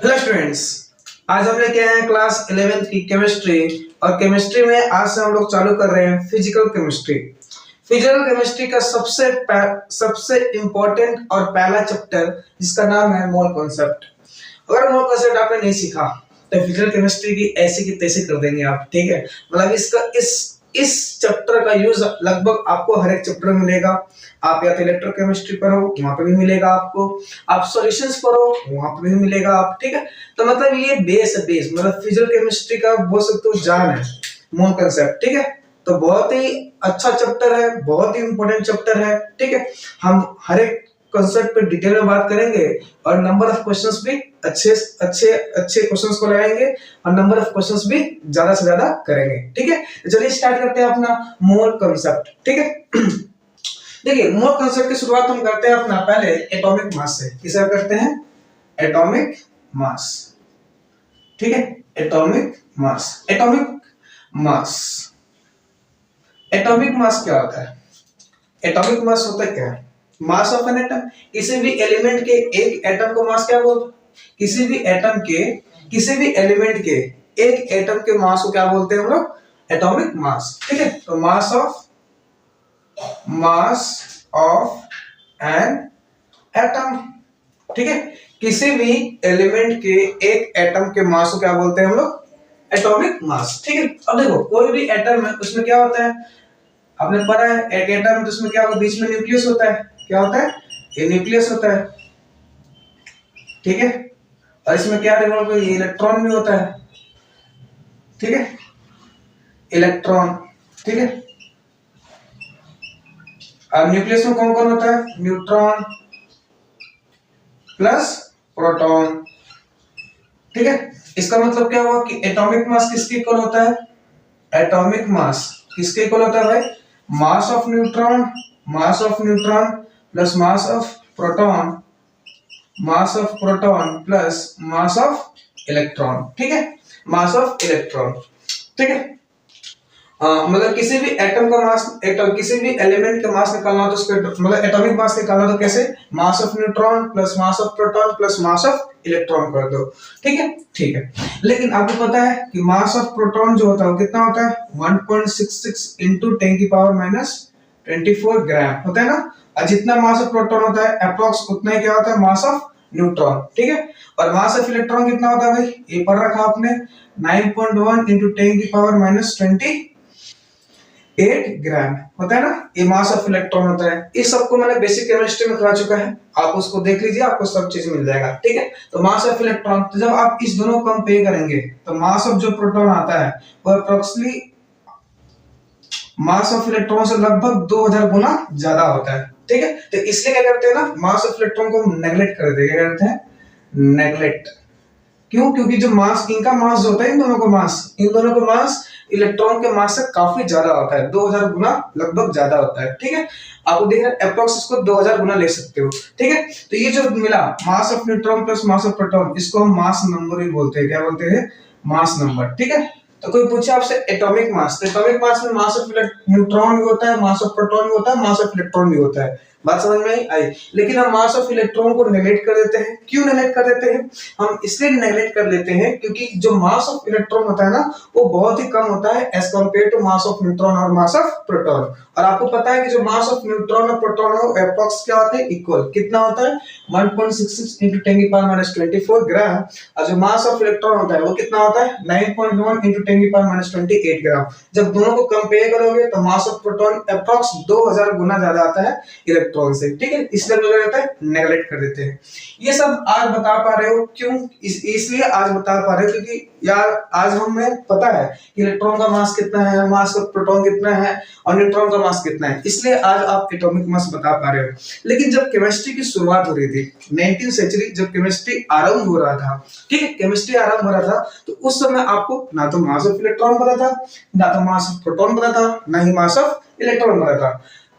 Hello students, आज हम लेके आए हैं क्लास 11th की केमिस्ट्री। और केमिस्ट्री में आज से हम लोग चालू कर रहे हैं फिजिकल केमिस्ट्री। फिजिकल केमिस्ट्री का सबसे इम्पोर्टेंट और पहला चैप्टर जिसका नाम है मोल कॉन्सेप्ट। अगर मोल कॉन्सेप्ट आपने नहीं सीखा तो फिजिकल केमिस्ट्री की ऐसी की तैसी कर देंगे आप, ठीक है। मतलब इस चैप्टर का यूज लगभग आपको हर एक चैप्टर में मिलेगा। आप या तो इलेक्ट्रोकेमिस्ट्री पढ़ो वहां पे भी मिलेगा आपको, आप सॉल्यूशंस पढ़ो वहां पे भी मिलेगा आप, ठीक है। तो मतलब ये बेस है, बेस मतलब फिजिकल केमिस्ट्री का बोल सकते हो जान है मोल कांसेप्ट, ठीक है। तो बहुत ही अच्छा चैप्टर है, बहुत ही इंपॉर्टेंट चैप्टर है, ठीक है। हम हर एक कॉन्सेप्ट पे डिटेल में बात करेंगे और नंबर ऑफ क्वेश्चंस भी अच्छे अच्छे अच्छे क्वेश्चंस को लगाएंगे और नंबर ऑफ क्वेश्चंस भी ज्यादा से ज्यादा करेंगे, ठीक है। तो चलिए स्टार्ट करते हैं अपना मोल कांसेप्ट, ठीक है। देखिए मोल कांसेप्ट की शुरुआत हम करते हैं अपना पहले एटॉमिक मास से। किससे करते हैं? एटॉमिक मास, ठीक है। Atomic mass, atomic mass, atomic mass क्या होता है? एटॉमिक मास होता है क्या? Mass of an atom. किसी भी एलिमेंट के एक एटम को मास क्या बोलते हैं? किसी भी एटम के, किसी भी एलिमेंट के एक एटम के मास को क्या बोलते हैं हम लोग? एटॉमिक मास, ठीक है। तो मास ऑफ एन एटम, ठीक है। किसी भी एलिमेंट के एक एटम के मास को क्या बोलते हैं हम लोग? एटॉमिक मास, ठीक है। अब देखो कोई भी एटम है उसमें क्या होता है, आपने पढ़ा है एक एटम है तो उसमें क्या होगा? बीच में न्यूक्लियस होता है। क्या होता है? ये न्यूक्लियस होता है, ठीक है। और इसमें क्या इलेक्ट्रॉन भी होता है, ठीक है, इलेक्ट्रॉन, ठीक है। अब न्यूक्लियस में कौन कौन होता है? न्यूट्रॉन प्लस प्रोटॉन, ठीक है। इसका मतलब क्या हुआ कि एटॉमिक मास किसके इक्वल होता है? एटॉमिक मास किसके इक्वल होता है भाई? मास of neutron plus mass of proton, mass of proton plus mass of electron, ठीक है। मास ऑफ इलेक्ट्रॉन, ठीक है। मतलब किसी भी एटम का मास, किसी भी एलिमेंट का मास निकालना हो तो उसके मतलब एटॉमिक मास निकालना हो तो कैसे? मास of neutron plus mass of proton plus mass of electron कर दो, ठीक है, ठीक है। लेकिन आपको पता है कि मास ऑफ प्रोटॉन जो होता है वो कितना होता है? 1.66 इंटू 10 की पावर माइनस 24 ग्राम होता है ना। और जितना मास ऑफ प्रोटॉन होता है अप्रोक्स उतना ही क्या होता है? मास ऑफ न्यूट्रॉन, ठीक है। और मास ऑफ इलेक्ट्रॉन कितना होता है भाई? ये पढ़ रखा आपने 9.1 इंटू 10 की पावर माइनस 8 ग्राम होता है ना। ये मास ऑफ इलेक्ट्रॉन होता है। इस सबको मैंने बेसिक केमिस्ट्री में करा चुका है, आप उसको देख लीजिए, आपको सब चीज मिल जाएगा, ठीक है। तो मास ऑफ इलेक्ट्रॉन, तो जब आप इस दोनों को कंपेयर करेंगे तो मास ऑफ जो प्रोटॉन आता है वो अप्रोक्सीमेटली मास ऑफ इलेक्ट्रॉन से लगभग 2000 गुना ज्यादा होता है, ठीक है। तो इसलिए क्या करते हैं ना, मास ऑफ इलेक्ट्रॉन को नेगलेक्ट कर देते हैं। क्या करते हैं? नेगलेक्ट। क्यों? क्योंकि जो मास, इनका मास जो होता है, इन दोनों को मास इलेक्ट्रॉन के मास से काफी ज्यादा होता है, 2000 गुना लगभग ज्यादा होता है, ठीक है। आपको देख रहे हैं अप्रोक्स इसको 2000 गुना ले सकते हो, ठीक है। तो ये जो मिला मास of neutron plus mass of proton, इसको हम मास नंबर भी बोलते हैं। क्या बोलते हैं? मास नंबर, ठीक है। तो कोई पूछे आपसे एटॉमिक मास, तो एटॉमिक मास में मास ऑफ न्यूट्रॉन भी होता है, मास ऑफ प्रोटॉन भी होता है, मास ऑफ इलेक्ट्रॉन भी होता है। बात समझ में आई? लेकिन हम मास ऑफ इलेक्ट्रॉन को नेगलेक्ट कर देते हैं। क्यों नेगलेक्ट कर देते हैं? हम इसलिए नेगलेक्ट कर लेते हैं क्योंकि जो मास ऑफ इलेक्ट्रॉन होता है ना वो बहुत ही कम होता है as compare to mass of neutron और मास ऑफ प्रोटॉन। और आपको पता है कि जो मास ऑफ न्यूट्रॉन और प्रोटॉन है वो अप्रॉक्स क्या होते हैं? इक्वल। कितना होता है? 1.66 into 10 की पावर माइनस 24 ग्राम। और जो मास ऑफ इलेक्ट्रॉन होता है वो कितना होता है? 9.1 into 10 की पावर माइनस 28 ग्राम। जब दोनों को कंपेयर करोगे तो मास ऑफ प्रोटॉन अप्रॉक्स 2000 गुना ज्यादा आता है इलेक्ट्रॉन से, ठीक है। इसलिए क्या करते हैं? नेगलेक्ट कर देते हैं। ये सब आज बता पा रहे हो क्यों? इसलिए आज बता पा रहे हो क्योंकि यार आज हमें पता है कि इलेक्ट्रॉन का मास कितना है, मास ऑफ प्रोटॉन कितना है और न्यूट्रॉन का मास कितना है, इसलिए आज आप एटॉमिक मास बता पा रहे हो। लेकिन जब केमिस्ट्री की शुरुआत हो रही थी 19th सेंचुरी, जब केमिस्ट्री आरंभ हो रहा था, ठीक है, केमिस्ट्री आरंभ हो रहा था, तो उस समय आपको ना तो मास ऑफ इलेक्ट्रॉन पता था, ना तो मास ऑफ प्रोटॉन पता था, ना ही मास ऑफ इलेक्ट्रॉन पता था।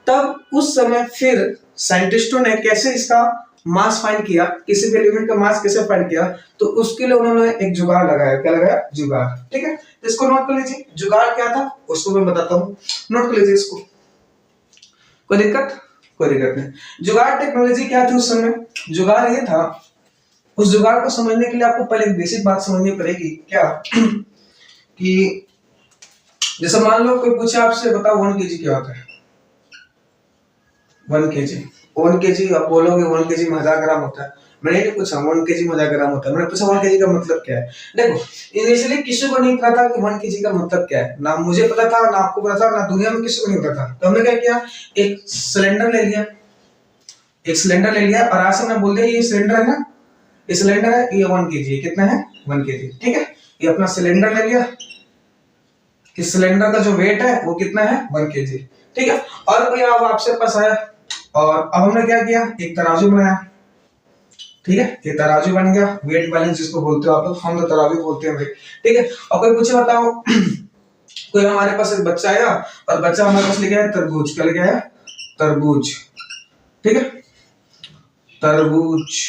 तब उस समय फिर साइंटिस्टों ने कैसे इसका मास फाइंड किया, किसी भी एलिमेंट का मास कैसे फाइंड किया, तो उसके लिए उन्होंने एक जुगाड़ लगाया। क्या लगाया? जुगाड़, ठीक है। तो इसको नोट कर लीजिए, जुगाड़ क्या था उसको मैं बताता हूँ, नोट कर लीजिए इसको। कोई दिक्कत नहीं। जुगाड़ टेक्नोलॉजी क्या थी उस समय? जुगाड़ ये था उस जुगाड़ को समझने के लिए आपको पहले एक बेसिक बात समझनी पड़ेगी क्या कि जैसे मान लो कोई पूछे आपसे, बताओ 1 kg क्या होता है? 1 kg, 1 kg आप बोलोगे 1 kg में 1000 ग्राम होता है। मैंने नहीं पूछा 1 kg में 1000 ग्राम होता है, मैंने पूछा 1 kg का मतलब क्या है। देखो इनिशियली किसी को नहीं पता था कि 1 kg का मतलब क्या है, ना मुझे पता था, ना आपको पता था, ना दुनिया में किसी को नहीं पता था। तो हमने क्या किया, एक सिलेंडर ले लिया, और आज से मैं बोल दिया ये सिलेंडर है ना, ये सिलेंडर है, ये 1 kg है। कितना है? 1 kg। ठीक है, ये अपना सिलेंडर ले लिया, इस सिलेंडर का जो वेट है वो कितना है? 1 kg। ठीक है, और कोई अब आपसे पास आया और अब हमने क्या किया, एक तराजू बनाया। ठीक है, ये तराजू बन गया, वेट बैलेंस जिसको बोलते हो आप लोग, हम तो तराजू बोलते हैं भाई। ठीक है, और कोई पूछे बताओ कोई हमारे पास एक बच्चा आया और बच्चा हमारे पास लेके आया तरबूज। क्या लेके आया? तरबूज। ठीक है, तरबूज,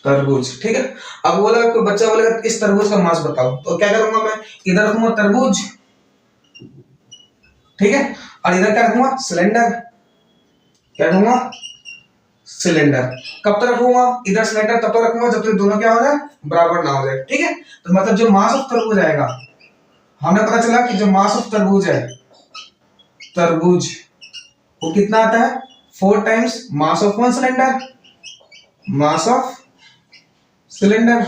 तरबूज। ठीक है, अब बोला कोई बच्चा बोलेगा इस तरबूज का मास बताओ, तो क्या करूंगा मैं, इधर रखूंगा तरबूज, ठीक है, और इधर क्या रखूंगा? सिलेंडर। क्या रखूंगा? सिलेंडर। कब तक रखूंगा इधर सिलेंडर? तब तक रखूंगा जब तक दोनों क्या हो जाए? बराबर ना हो जाए। ठीक है, तो मतलब जो मास ऑफ तरबूज आएगा, हमें पता चला कि जो मास ऑफ तरबूज है, तरबूज, वो कितना आता है? 4 times mass of 1 cylinder. Mass of cylinder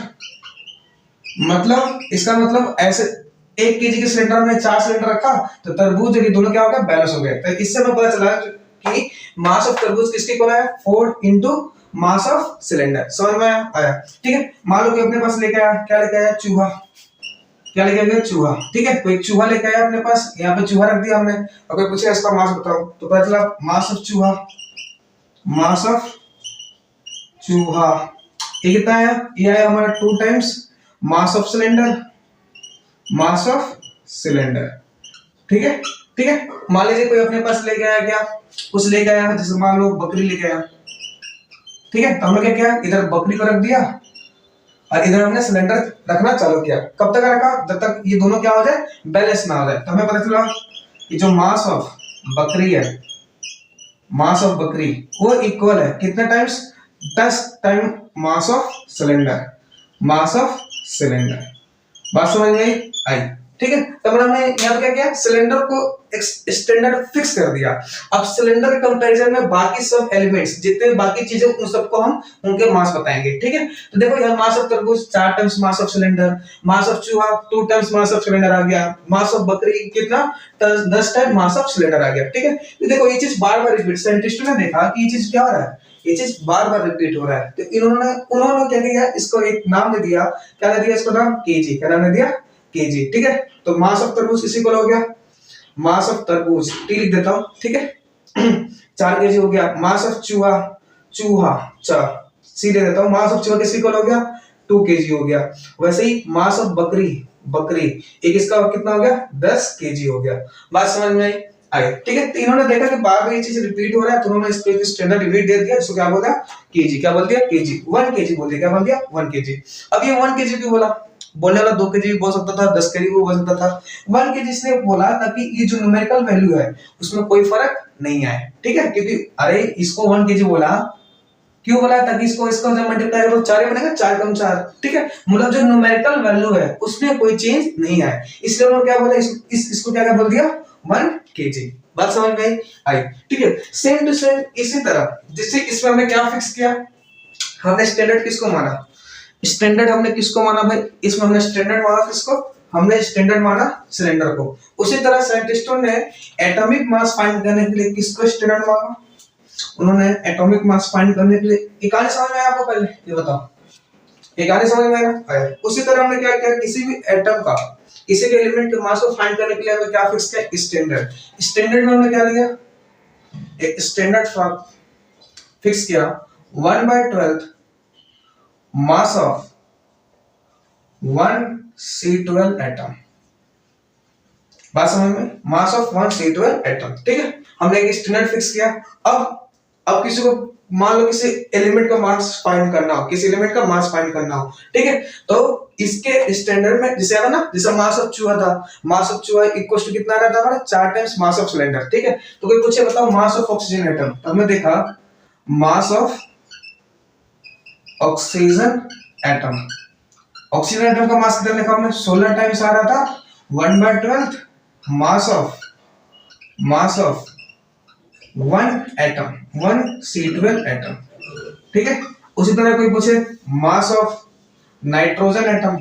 मतलब इसका मतलब ऐसे 1 kg के सिलेंडर में 4 सिलेंडर रखा तो तरबूज जो, दोनों क्या हो गया? बैलेंस हो गए। तो इससे हमें पता चला कि मास ऑफ तरबूज किसके इक्वल है? 4 इंटू मास ऑफ सिलेंडर। समझ में आया? ठीक है, मान लो कि अपने पास लेके आया, क्या लेके आया? चूहा। क्या लेके आया? चूहा। ठीक है, कोई चूहा लेके आया अपने पास, यहाँ पे चूहा रख दिया हमने, और कोई पूछे इसका मास बताओ, तो पता चला मास ऑफ चूहा, मास ऑफ चूहा ये कितना है? ये है हमारा 2 times mass of cylinder, mass of cylinder. ठीक है, ठीक है, मान लीजिए कोई अपने पास लेके आया, क्या कुछ लेके आया, जैसे मान लो बकरी लेके आया। ठीक है, तो हमने क्या किया, इधर बकरी को रख दिया और इधर हमने सिलेंडर रखना चालू किया। कब तक रखा? जब तक ये दोनों क्या हो जाए? बैलेंस ना हो जाए। तो हमें पता चला कि जो मास ऑफ बकरी है, मास ऑफ बकरी वो इक्वल है कितने times? 10 time mass of cylinder, mass of cylinder. बात समझ में आई? ठीक है, तो हमने यहाँ पे क्या किया, सिलेंडर को एक स्टैंडर्ड फिक्स कर दिया। अब सिलेंडर के कंपैरिजन में बाकी सब एलिमेंट्स जितने बाकी चीजें उन सबको हम उनके मास बताएंगे। ठीक है, तो देखो यहाँ मास ऑफ तरबूज 4 times mass of cylinder, mass of चूहा 2 टाइम्स मास ऑफ सिलेंडर आ गया, मास ऑफ बकरी कितना? 10 टाइम मास ऑफ सिलेंडर आ गया। ठीक है, तो देखो ये चीज बार बार रिपीट, साइंटिस्टों ने देखा कि ये चीज क्या हो रहा है, ये चीज बार बार रिपीट हो रहा है। तो उन्होंने क्या किया, इसको एक नाम दे दिया। क्या दे दिया इसको नाम? केजी। क्या नाम दे दिया? केजी। ठीक है, तो मास ऑफ तरबूज किसी को हो गया, मास ऑफ तरबूज टी लिख देता हूं। ठीक है 4 केजी हो गया। मास ऑफ चूहा, चूहा सी ले देता हूं। मास ऑफ चूहा किसी को हो गया? 2 केजी हो गया। वैसे ही मास ऑफ बकरी, बकरी एक इसका कितना हो गया? 10 केजी हो गया। बात समझ में आई? ठीक है, तो इन्होंने देखा कि बार बार ये चीज रिपीट हो रहा है, तो उन्होंने इसको एक स्टैंडर्ड यूनिट दे दिया, इसको क्या बोल दिया? केजी। क्या बोल दिया? केजी। 1 केजी बोल दिया। क्या बोल दिया? 1 केजी। अब ये 1 केजी क्यों बोला? बोलने वाला 2 केजी भी बोल सकता था, 10 केजी भी बोल सकता था। 1 केजी इसने बोला ताकि ये जो न्यूमेरिकल वैल्यू है उसमें कोई फर्क नहीं आए। ठीक है, क्योंकि अरे इसको 1 केजी बोला, क्यों बोला? ताकि इसको जब मल्टीप्लाई करो 4 बनेगा, 4 कम 4। ठीक है, मतलब जो न्यूमेरिकल वैल्यू है उसमें कोई चेंज नहीं आए, इसलिए उन्होंने क्या बोला, इसको क्या बोल दिया? 1 केजी। बात समझ में आई? ठीक है, सेम टू सेम इसी तरह जिससे इसमें हमने क्या फिक्स किया, हमने स्टैंडर्ड किसको माना? स्टैंडर्ड हमने किसको माना भाई? इसमें हमने स्टैंडर्ड माना किसको? हमने स्टैंडर्ड माना सिलेंडर को। उसी तरह साइंटिस्टों ने एटॉमिक मास फाइंड करने के लिए किसको स्टैंडर्ड माना? उन्होंने एटॉमिक मास फाइंड करने के लिए, एक कहानी समझ में आया आपको? पहले ये बताओ, एक कहानी समझ में आया? उसी तरह हमने क्या किया, किसी भी एटम का, किसी भी एलिमेंट के मास को फाइंड करने के लिए हमें क्या फिक्स किया? स्टैंडर्ड। स्टैंडर्ड में हमने क्या लिया? एक स्टैंडर्ड फिक्स किया 1/12 मास ऑफ 1 C12 एटम। बात समझ में? मास ऑफ 1 C12 एटम। ठीक है, हमने एक स्टैंडर्ड फिक्स किया। अब किसी को मान लो किसी एलिमेंट का मास फाइंड करना हो, किसी एलिमेंट का मास फाइंड करना हो, ठीक है, तो इसके स्टैंडर्ड में जैसे आता ना, जैसे मास ऑफ चूहा था, मास ऑफ चूहा इक्वल टू कितना रहता हमारा? 4 टाइम्स मास ऑफ सिलेंडर। ठीक है, तो कोई पूछे बताओ मास ऑफ ऑक्सीजन एटम, तो हमने देखा mass of oxygen atom. Oxygen atom का मास कितना लिखा हमने, 16 टाइम्स आ रहा था 1/12 mass of one atom, 1C12 atom. ठीक है, उसी तरह कोई पूछे मास ऑफ नाइट्रोजन एटम,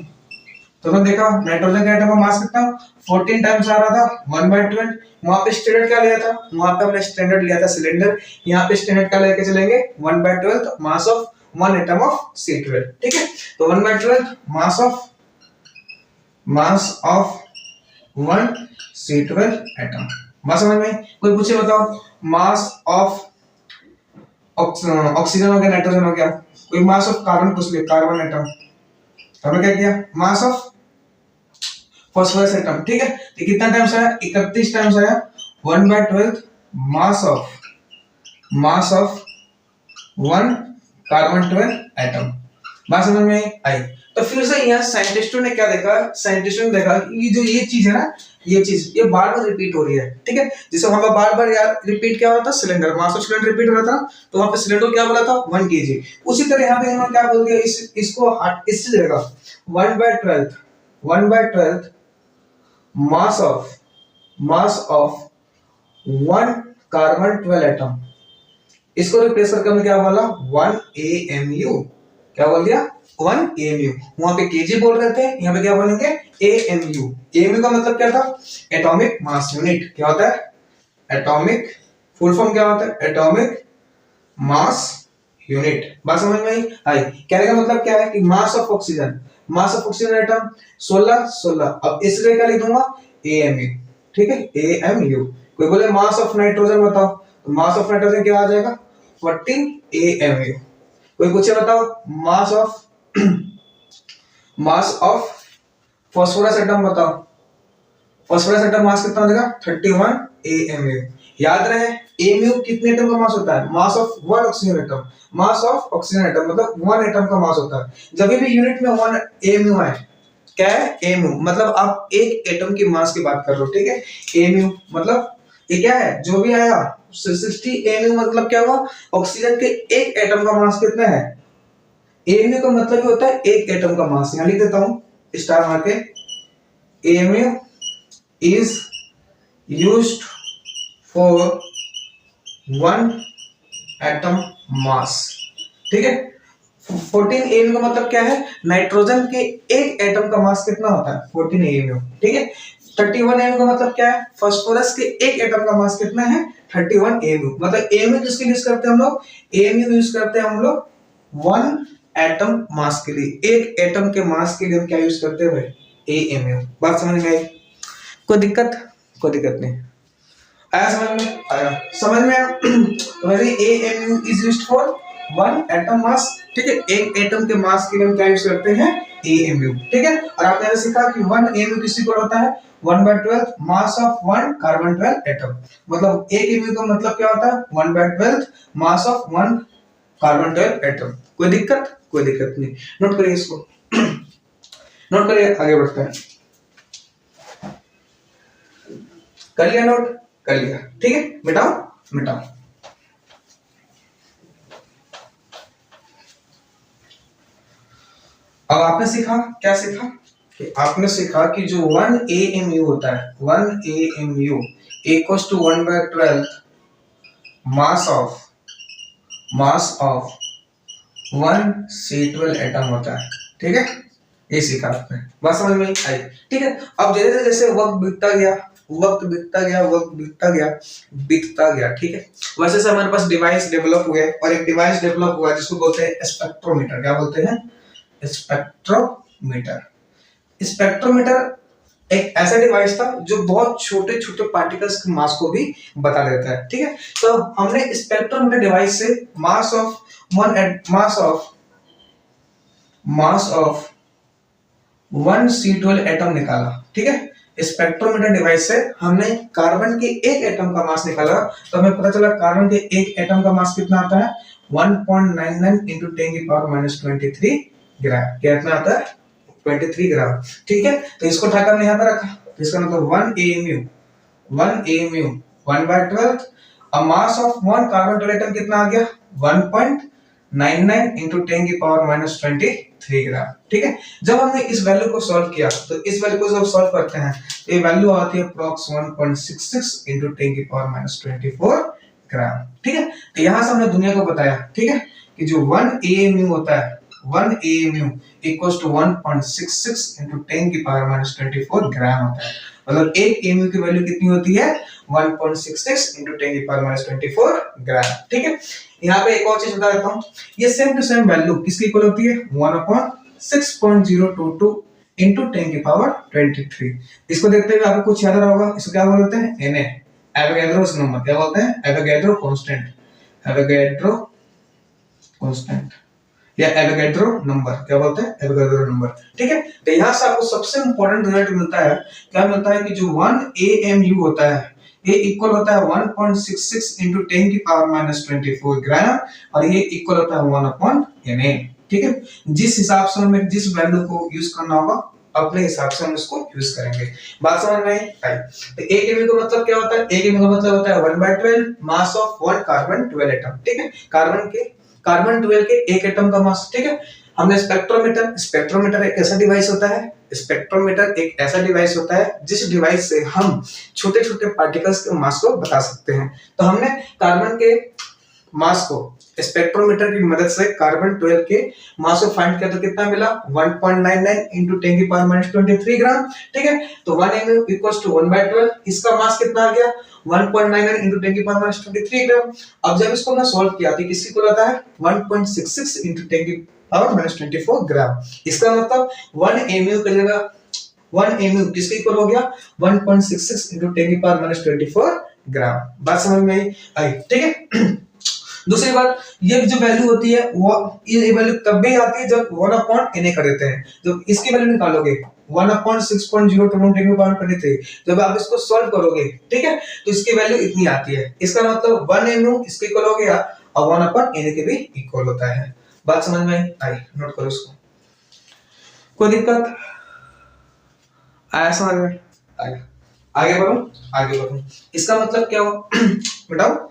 तो हमने देखा नाइट्रोजन के एटम का मास कितना 14 टाइम्स आ रहा था 1/12। वहां पे स्टैंडर्ड क्या लिया था, वहां पे हमने स्टैंडर्ड लिया था सिलेंडर, यहाँ पे स्टैंडर्ड क्या लेके चलेंगे 1/12 mass of one atom of C12। ठीक है, तो 1/12 mass of one C12 atom. बात समझ में? कोई पूछे बताओ मास ऑफ ऑक्सीजन हो गया, नाइट्रोजन हो गया, कोई मास ऑफ कार्बन पूछ ले, कार्बन एटम, हमने क्या किया मास ऑफ फास्फोरस एटम। ठीक है, तो कितना टाइम्स आया 31 टाइम्स आया 1/12 mass of one carbon 12 atom. बात समझ में आई? तो फिर से यहाँ साइंटिस्टों ने क्या देखा, साइंटिस्टों ने देखा कि ये जो ये चीज है ना, ये चीज ये बार बार रिपीट हो रही है। ठीक है, जैसे वहां पर बार बार यार रिपीट क्या हो रहा था, cylinder mass of cylinder repeat हो रहा था, तो वहां पे सिलेंडर क्या बोला था 1 kg। उसी तरह यहाँ पे इन्होंने क्या बोल दिया, इसको इससे जगह 1/12 mass of one carbon 12 atom, इसको रिप्लेस करके हमने क्या बोला 1 AMU। क्या बोल दिया 1 AMU। वहां पे केजी बोल रहे थे, यहाँ पे क्या बोलेंगे AMU। AMU का मतलब क्या था, एटॉमिक मास यूनिट। क्या होता है एटॉमिक, फुल फॉर्म क्या होता है एटॉमिक मास यूनिट। बात समझ में आई? कहने का मतलब क्या है कि मास ऑफ ऑक्सीजन एटम 16। अब इस जगह क्या लिख दूंगा AMU। ठीक है, AMU। कोई बोले मास ऑफ नाइट्रोजन बताओ, तो मास ऑफ नाइट्रोजन क्या आ जाएगा 14 AMU। कोई पूछे बताओ मास ऑफ फास्फोरस एटम बताओ, फास्फोरस एटम मास कितना हो जाएगा 31 AMU। याद रहे AMU कितने एटम का मास होता है, mass of one oxygen atom. Mass of oxygen atom मतलब वन एटम का मास होता है। जब भी यूनिट में 1 AMU आए, क्या है AMU मतलब आप एक एटम की मास की बात कर रहे हो। ठीक है, AMU मतलब ये क्या है, जो भी आया 60 AMU मतलब क्या हुआ, ऑक्सीजन के एक एटम का मास कितना है। AMU का मतलब होता है एक एटम का मास। यहां लिख देता हूं स्टार मार के, AMU is used for one atom mass. ठीक है, 14 AMU का मतलब क्या है, नाइट्रोजन के एक एटम का मास कितना होता है 14 AMU। ठीक है, 31 AMU का मतलब क्या है, फास्फोरस के एक एटम का मास कितना है 31 AMU। मतलब AMU किसके यूज करते हैं हम लोग, AMU यूज करते हैं हम लोग वन एटम मास के लिए, एक एटम के मास के लिए हम क्या यूज करते हैं भाई AMU। बात समझ में आई? कोई दिक्कत नहीं आया, समझ में आया, समझ में आया। तो वैसे AMU is used for one atom mass. ठीक है, एक एटम के मास के लिए हम क्या यूज करते हैं AMU। ठीक है, और आपने ऐसे सीखा कि 1 AMU किसी को होता है 1/12 mass of one carbon 12 atom. मतलब एक AMU का मतलब क्या होता है 1/12 mass of one carbon 12 atom. कोई दिक्कत नहीं, नोट करिए इसको नोट करिए, आगे बढ़ते हैं। कर लिया नोट, कर लिया। ठीक है, मिटाओ। अब आपने सीखा, क्या सीखा कि आपने सीखा कि जो 1 AMU होता है 1 AMU equals to 1/12 mass of 1 C12 atom होता है। ठीक है, ये सीखा आपने, बात समझ में आई? ठीक है, अब धीरे जैसे वक्त बीतता गया, ठीक है, वैसे से हमारे पास डिवाइस डेवलप हुए, और एक डिवाइस डेवलप हुआ जिसको बोलते हैं स्पेक्ट्रोमीटर। क्या बोलते हैं स्पेक्ट्रोमीटर एक ऐसा डिवाइस था जो बहुत छोटे छोटे पार्टिकल्स के मास को भी बता देता है। ठीक है, तो हमने स्पेक्ट्रोमीटर डिवाइस से मास ऑफ 1 C12 एटम निकाला। ठीक है, स्पेक्ट्रोमीटर डिवाइस से हमने कार्बन के एक एटम का मास निकाला, तो हमें पता चला कार्बन के एक एटम का मास कितना आता है 1.99 × 10⁻23 ग्राम। कितना आता है 23 ग्राम। ठीक है, तो इसको उठाकर हमने यहाँ पे रखा, तो इसका मतलब 1 AMU 1/12। अब mass of one carbon 12 atom कितना आ गया 1.99 99 इंटू 10 की पावर माइनस 23 ग्राम। ठीक है, जब हमने इस वैल्यू को सॉल्व किया तो इस वैल्यू को जब सॉल्व करते हैं तो ये वैल्यू आती है अप्रॉक्स 1.66 इंटू 10 की पावर माइनस 24 ग्राम। ठीक है, तो यहां से हमने दुनिया को बताया, ठीक है, कि जो 1 AMU होता है, 1 AMU इक्वल्स टू 1.66 इंटू 10 की पावर माइनस 24 ग्राम होता है। मतलब एक AMU की वैल्यू कितनी होती है? 1.66 इंटू 10 की पावर माइनस 24 ग्राम। ठीक है, यहाँ पे एक और चीज बता देता हूँ, ये सेम टू सेम वैल्यू किसकी इक्वल होती है? 1/6.022 इंटू 10 की पावर 23। इसको देखते हुए आपको कुछ याद आ रहा होगा, इसको क्या बोलते हैं? Na, Avogadro's number. क्या बोलते हैं? एवोगैड्रो कांस्टेंट, एवोगैड्रो कांस्टेंट या एवोगैड्रो नंबर। क्या बोलते हैं? Avogadro number. ठीक है, तो यहाँ से आपको सबसे इंपॉर्टेंट रिजल्ट मिलता है, क्या मिलता है कि जो 1 AMU होता है ये इक्वल होता है 1.66 इंटू 10 की पावर माइनस 24 ग्राम और ये इक्वल होता है 1/Na। ठीक है, जिस हिसाब से हमें जिस वैल्यू को यूज करना होगा अपने हिसाब से हम इसको यूज करेंगे। बात समझ में आई? तो 1 MU का मतलब क्या होता है? 1 MU का मतलब होता है 1/12 मास ऑफ 1 कार्बन 12 एटम। ठीक है, कार्बन 12 के एक एटम का मास। ठीक है, हमने स्पेक्ट्रोमीटर एक ऐसा डिवाइस होता है, स्पेक्ट्रोमीटर एक ऐसा डिवाइस होता है जिस डिवाइस से हम छोटे छोटे पार्टिकल्स के मास को बता सकते हैं। तो हमने कार्बन के मास को स्पेक्ट्रोमीटर की मदद से कार्बन 12 के मास को फाइंड किया तो कितना मिला? 1.99 इंटू 10 की पावर माइनस 23 ग्राम। ठीक है, तो 1 MU इक्वल्स टू 1/12, इसका मास कितना आ गया? 1.99 इंटू 10 की पावर माइनस 23 ग्राम। अब जब इसको मैं सॉल्व किया तो किसकी इक्वल आता है? 1.66 इंटू 10 की पावर माइनस 24 ग्राम। इसका मतलब 1 MU की जगह 1 MU किसके इक्वल हो गया? 1.66 इंटू 10 की पावर माइनस 24 ग्राम। बात समझ में आई? ठीक है, दूसरी बात, ये जो वैल्यू होती है वो ये वैल्यू तब भी आती है जब 1/Na कर देते हैं। जब इसकी वैल्यू निकालोगे 1/6.022 जब आप इसको सॉल्व करोगे, ठीक है, तो इसकी वैल्यू इतनी आती है। इसका मतलब 1 MU इसके इक्वल हो गया और 1/Na के भी इक्वल होता है। बात समझ में आई? नोट करो इसको। कोई दिक्कत आया समझ में? आगे बढ़ो। इसका मतलब क्या हो? बताओ।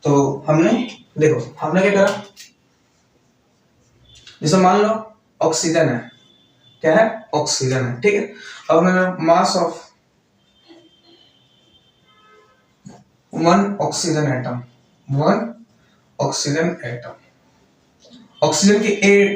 तो हमने क्या करा, जैसे मान लो ऑक्सीजन है, क्या है? ऑक्सीजन है। ठीक है, अब मैंने मास ऑफ 1 ऑक्सीजन एटम, ऑक्सीजन के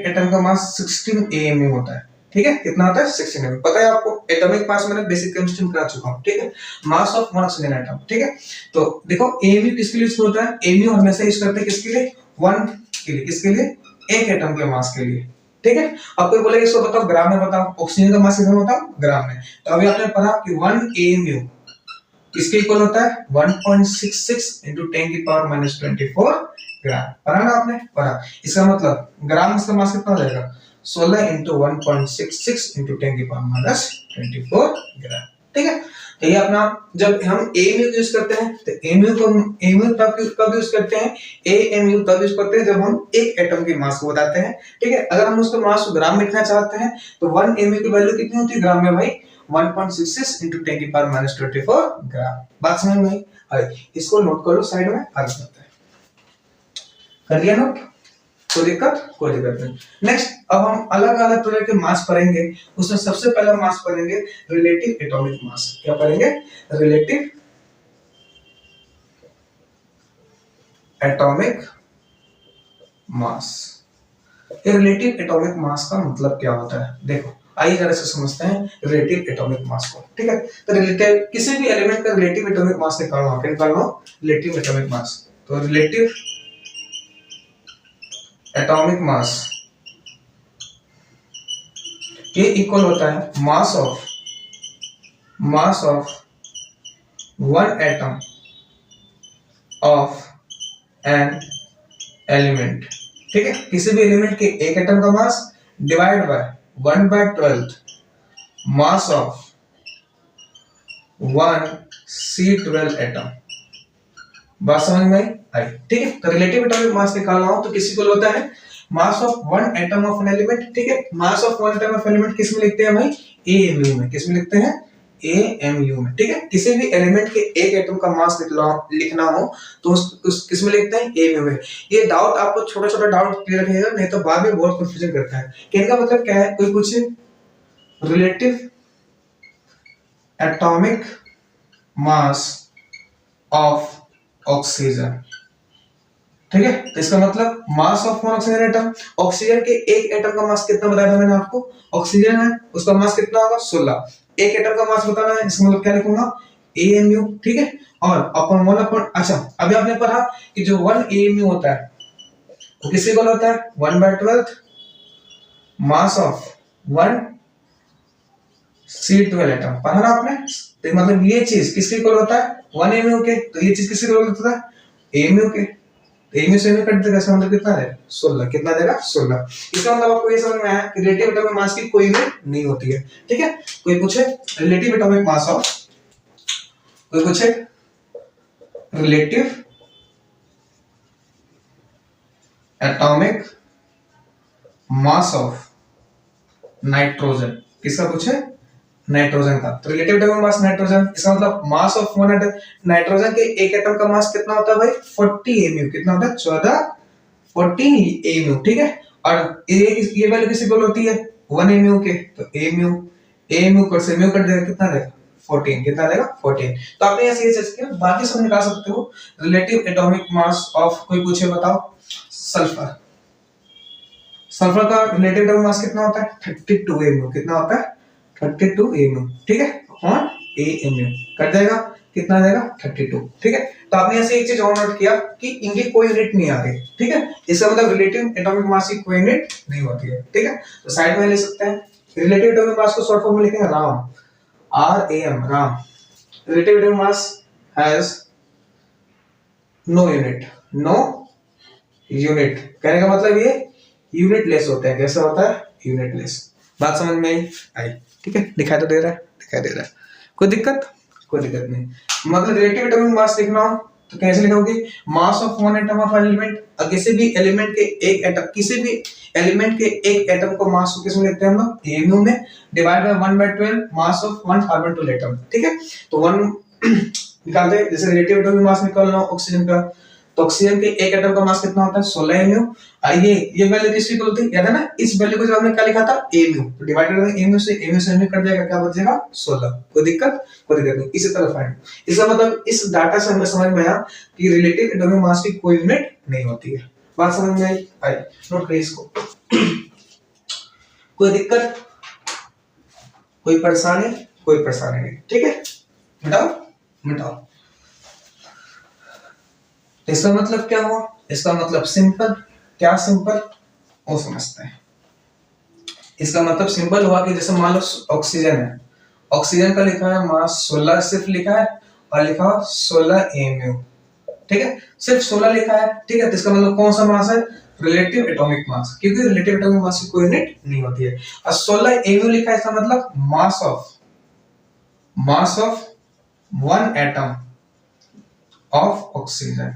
एटम का मास 16 AMU होता है। ठीक है, कितना होता है? 16 AMU। पता है आपको? एटॉमिक मास मैंने बेसिक केमिस्ट्री में करा चुका हूं। ठीक है, मास ऑफ 1 ऑक्सीजन एटम। ठीक है, तो देखो AMU किसके लिए यूज होता है? AMU हमेशा यूज करते हैं किसके लिए? 1 के लिए। किसके लिए? एक एटम के मास के लिए। ठीक है, अब कोई बोलेगा इसको बताओ ग्राम में बताओ, ऑक्सीजन का मास कितना बताओ ग्राम में। तो अभी आपने पढ़ा कि 1 AMU किसके इक्वल होता है? 1.66 इंटू 10 की पावर माइनस 24 ग्राम। पढ़ा ना आपने? पढ़ा। इसका मतलब ग्राम इसका मास कितना हो जाएगा? 16 इंटू 1.66 इंटू 10 की पावर माइनस 24 ग्राम। ठीक है, तो ये अपना जब हम AMU यूज करते हैं तो AMU कब यूज करते हैं? AMU तब यूज करते हैं जब हम एक एटम के मास को बताते हैं। ठीक है, अगर हम उसके मास को ग्राम में लिखना चाहते हैं तो 1 AMU की वैल्यू कितनी होती है ग्राम में भाई? 1.66 इंटू 10 की पावर माइनस 24 ग्राम। बात समझ में आई? इसको नोट कर लो साइड में, आगे बढ़ते हैं। कर लिया नोट? कोई दिक्कत नहीं। नेक्स्ट, अब हम अलग अलग तरह के मास पढ़ेंगे। उसमें सबसे पहला मास पढ़ेंगे रिलेटिव एटॉमिक मास। क्या पढ़ेंगे? रिलेटिव एटॉमिक मास। ये रिलेटिव एटॉमिक मास का मतलब क्या होता है? देखो आइए जरा से समझते हैं रिलेटिव एटॉमिक मास को। ठीक है, तो रिलेटिव किसी भी एलिमेंट का रिलेटिव एटॉमिक मास निकालना रिलेटिव एटॉमिक मास। तो रिलेटिव एटॉमिक मास ये इक्वल होता है मास of 1 atom of an element. ठीक है, किसी भी एलिमेंट के एक एटम का mass divide by 1/12 mass of 1 C12 atom. बात समझ में आई? ठीक है, तो रिलेटिव एटॉमिक मास निकालना हो तो किसी को होता है मास of 1 atom of an element. ठीक है, मास ऑफ 1 एटम ऑफ एलिमेंट किस में लिखते हैं भाई? AMU में। किस में लिखते हैं? AMU में, ठीक है। किसी भी एलिमेंट के एक एटम का मास लिखना हो तो उस किस में लिखते हैं, AMU में। ये डाउट आपको छोटा छोटा डाउट क्लियर रखेगा, नहीं तो बाद में बहुत कंफ्यूजन करता है कि इनका मतलब क्या है। कोई पूछे relative atomic mass of oxygen, ठीक है। तो इसका मतलब mass of one oxygen atom, oxygen के एक एटम का मास कितना बताया था मैंने आपको, ऑक्सीजन है उसका मास कितना होगा 16, एक एटम का मास बताना है, इसका मतलब क्या लिखूंगा AMU, ठीक है। और अपन 1 अपन, अच्छा अभी आपने पढ़ा कि जो 1 AMU होता है वो किसके इक्वल होता है 1/12 मास ऑफ 1 C12 एटम, पढ़ा ना आपने। तो मतलब ये चीज किसके इक्वल होता है 1 AMU के, तो ये चीज किसके इक्वल होता है AMU के। AMU से कट देगा, इसका मतलब कितना है 16, कितना देगा 16। इसका मतलब आपको ये समझ में आया कि रिलेटिव एटॉमिक मास की कोई यूनिट नहीं होती है, ठीक है। कोई पूछे रिलेटिव एटॉमिक मास ऑफ, कोई पूछे relative atomic mass of nitrogen, किसका पूछे नाइट्रोजन का। तो रिलेटिव एटॉमिक मास नाइट्रोजन, इसका मतलब mass of one atom, nitrogen के एक एटम का मास कितना होता है भाई 40 AMU, कितना होता है 14 AMU, ठीक है। और ये वैल्यू किसी इक्वल होती है 1 AMU के, तो AMU कर से AMU कट देगा, कितना देगा 14, कितना देगा 14। तो आपने ऐसे ये चीज किया, बाकी सब निकाल सकते हो। रिलेटिव एटॉमिक मास ऑफ, कोई पूछे बताओ सल्फर, सल्फर का रिलेटिव एटॉमिक मास कितना होता है 32 AMU, कितना होता है 32 AMU, ठीक है। अपॉन AMU कट जाएगा, कितना देगा 32, ठीक है। तो आपने ऐसे एक चीज और नोट किया कि इनकी कोई यूनिट नहीं आती, ठीक है। इसका मतलब रिलेटिव एटॉमिक मास की कोई यूनिट नहीं होती है, ठीक है। तो साइड में ले सकते हैं रिलेटिव एटॉमिक मास को शॉर्ट फॉर्म में लिखेंगे RAM, RAM, RAM. Relative atomic mass has no unit, no unit, कहने का मतलब ये यूनिट लेस होते हैं। कैसा होता है यूनिट लेस, बात समझ में आई, ठीक है। दिखाई तो दे रहा है, दिखाई दे रहा है, कोई दिक्कत, कोई दिक्कत नहीं। मतलब रिलेटिव एटॉमिक मास लिखना हो तो कैसे लिखोगे, mass of one atom of element, किसी भी एलिमेंट के एक एटम, किसी भी एलिमेंट के एक एटम को मास को किसमें लिखते हैं हम लोग AMU में, divide by 1/12 mass of 1 carbon 2 atom, ठीक है। तो 1 निकालते हैं, जैसे रिलेटिव एटॉमिक मास निकालना ऑक्सीजन का, तो ऑक्सीजन के एक एटम का मास कितना होता है 16 AMU। ये वैल्यू किसकी इक्वल होती है, याद है ना, इस वैल्यू को जब हमने क्या लिखा था AMU, तो डिवाइड करेंगे AMU से AMU कट जाएगा, क्या बचेगा 16। कोई दिक्कत, कोई दिक्कत नहीं। इसी तरह फाइंड, इसका मतलब इस डाटा से हमें समझ में आया कि रिलेटिव एटॉमिक मास की कोई यूनिट नहीं होती है। बात समझ में आई, नोट करिए इसको। कोई दिक्कत, कोई परेशानी, कोई परेशानी नहीं, ठीक है। मिटाओ मिटाओ। इसका मतलब क्या हुआ, इसका मतलब सिंपल, क्या सिंपल वो समझते हैं। इसका मतलब सिंपल हुआ कि जैसे मान लो ऑक्सीजन है, ऑक्सीजन का लिखा है मास 16 सिर्फ लिखा है, और लिखा 16 AMU, ठीक है, सिर्फ 16 लिखा है, ठीक है। तो इसका मतलब कौन सा मास है रिलेटिव एटॉमिक मास, क्योंकि रिलेटिव एटॉमिक मास की कोई यूनिट नहीं होती है। और 16 AMU लिखा है, इसका मतलब mass of one atom of oxygen.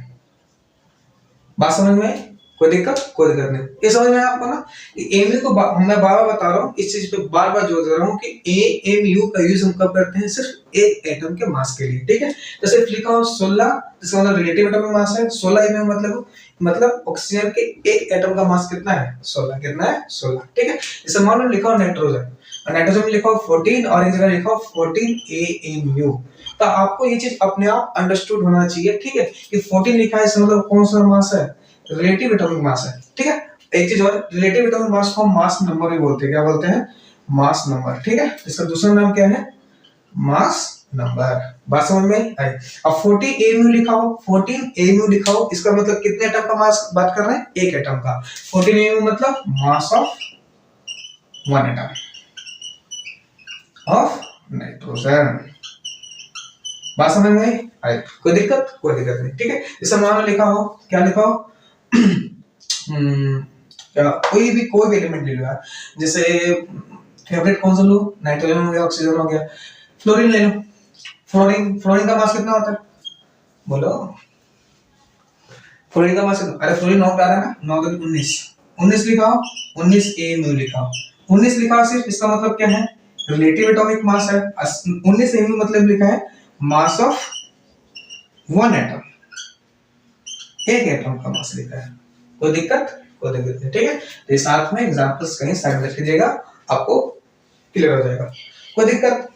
बात समझ में, कोई दिक्कत, कोई दिक्कत नहीं। ये समझ में आपको ना, AMU को मैं बार-बार बता रहा हूँ, इस चीज पे बार-बार जोर दे रहा हूँ कि AMU का यूज हम कब करते हैं, सिर्फ एक एटम के मास के लिए, ठीक है। तो सिर्फ लिखा हो 16, इसका मतलब रिलेटिव एटॉमिक मास है 16 AMU, मतलब ऑक्सीजन के एक एटम का मास कितना है 16, कितना है 16, ठीक है। इसे मान लो लिखा हो नाइट्रोजन, और नाइट्रोजन में लिखा हो 14 और इस जगह लिखा हो 14 AMU। तो आपको ये चीज अपने आप अंडरस्टूड होना चाहिए, ठीक है, कि 14 लिखा है, इसका मतलब कौन सा मास है रिलेटिव एटॉमिक मास है, ठीक है। एक चीज और, रिलेटिव एटॉमिक मास को मास नंबर भी बोलते हैं, क्या बोलते हैं मास नंबर, ठीक है। इसका दूसरा नाम क्या है मास नंबर। बात समझ में आई। अब 40 AMU लिखा हो, 14 AMU लिखा हो, इसका मतलब कितने एटम का मास बात कर रहे हैं, एक एटम का। 14 AMU मतलब mass of one atom of nitrogen. बात समझ में आई, कोई दिक्कत, कोई दिक्कत नहीं, ठीक है। इसे मान लिखा हो, क्या लिखा हो क्या, कोई भी एलिमेंट ले लो यार, जैसे फेवरेट कौन सा लो, नाइट्रोजन हो गया, ऑक्सीजन हो गया, फ्लोरीन ले लो। फ्लोरीन का मास कितना होता है बोलो, फ्लोरीन का मास, अरे फ्लोरीन 9 पे आ रहा है ना, 9 तो 19 लिखा हो, 19 AMU लिखा हो, 19 लिखा हो सिर्फ, इसका मतलब क्या है रिलेटिव एटॉमिक मास है, 19 एमयू मतलब लिखा है मास ऑफ वन एटम, एक एटम का मास लिखा है। कोई दिक्कत नहीं, ठीक है। तो साथ में एग्जांपल्स कहीं साइड में लिख लीजिएगा, आपको क्लियर हो जाएगा। कोई दिक्कत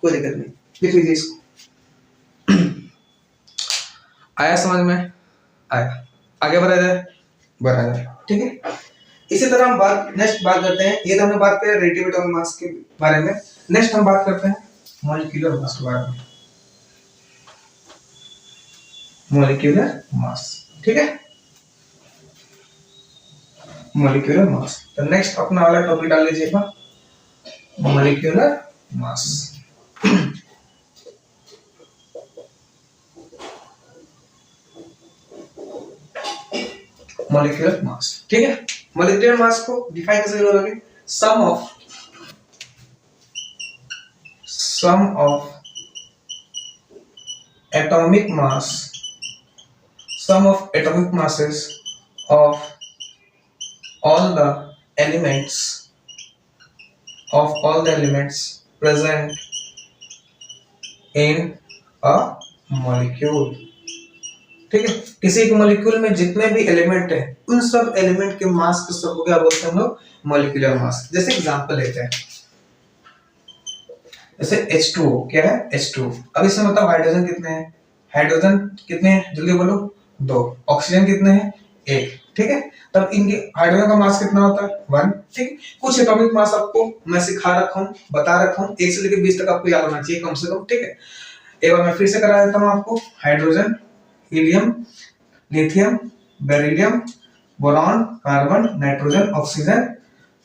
नहीं, लिख लीजिए इसको। आया समझ में? आया, आगे बढ़ा जाए, ठीक है। इसी तरह हम नेक्स्ट बात करते हैं, ये तो हमने बात करी रिलेटिव एटॉमिक मास के बारे में। नेक्स्ट हम बात करते हैं मॉलिक्यूलर मास के बारे में। मॉलिक्यूलर मास, ठीक है, मॉलिक्यूलर मास। तो नेक्स्ट अपना वाला टॉपिक डाल लीजिएगा, मॉलिक्यूलर मास। मॉलिक्यूलर मास, ठीक है। मॉलिक्यूलर मास को डिफाइन कैसे करोगे? सम of atomic masses of all the elements present in a molecule, ठीक है। किसी एक मॉलिक्यूल में जितने भी एलिमेंट है, उन सब एलिमेंट के मास को सबको क्या बोलते हैं हम लोग? Molecular mass. जैसे एग्जांपल लेते हैं, जैसे H2O, क्या है? H2O। अब इसमें बताओ हाइड्रोजन कितने हैं? हाइड्रोजन कितने हैं? जल्दी बोलो। 2। ऑक्सीजन कितने हैं? 1, ठीक है। तब इनके हाइड्रोजन का मास कितना होता है? 1, ठीक है। कुछ एटॉमिक मास आपको मैं सिखा रखा हूँ, बता रखा हूँ, 1 से लेकर 20 तक आपको याद होना चाहिए कम से कम, ठीक है। एक बार मैं फिर से करा देता हूँ आपको। Hydrogen, helium, lithium, beryllium, boron, carbon, nitrogen, oxygen,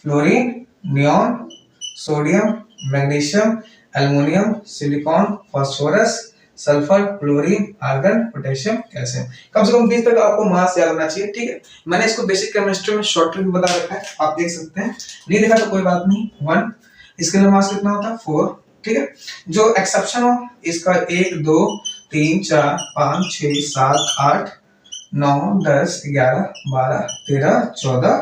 fluorine, neon, sodium, magnesium, aluminium, silicon, phosphorus, sulphur, chlorine, argon, potassium, calcium. कम से कम 20 तक आपको मास याद होना चाहिए, ठीक है। मैंने इसको बेसिक केमिस्ट्री में शॉर्ट ट्रिक बता रखा है, आप देख सकते हैं। नहीं देखा तो कोई बात नहीं। 1, इसके लिए मास कितना होता है? 4, ठीक है। जो एक्सेप्शन हो इसका 1, 2, 3, 4, 5, 6, 7, 8, 9, 10, 11, 12, 13, 14,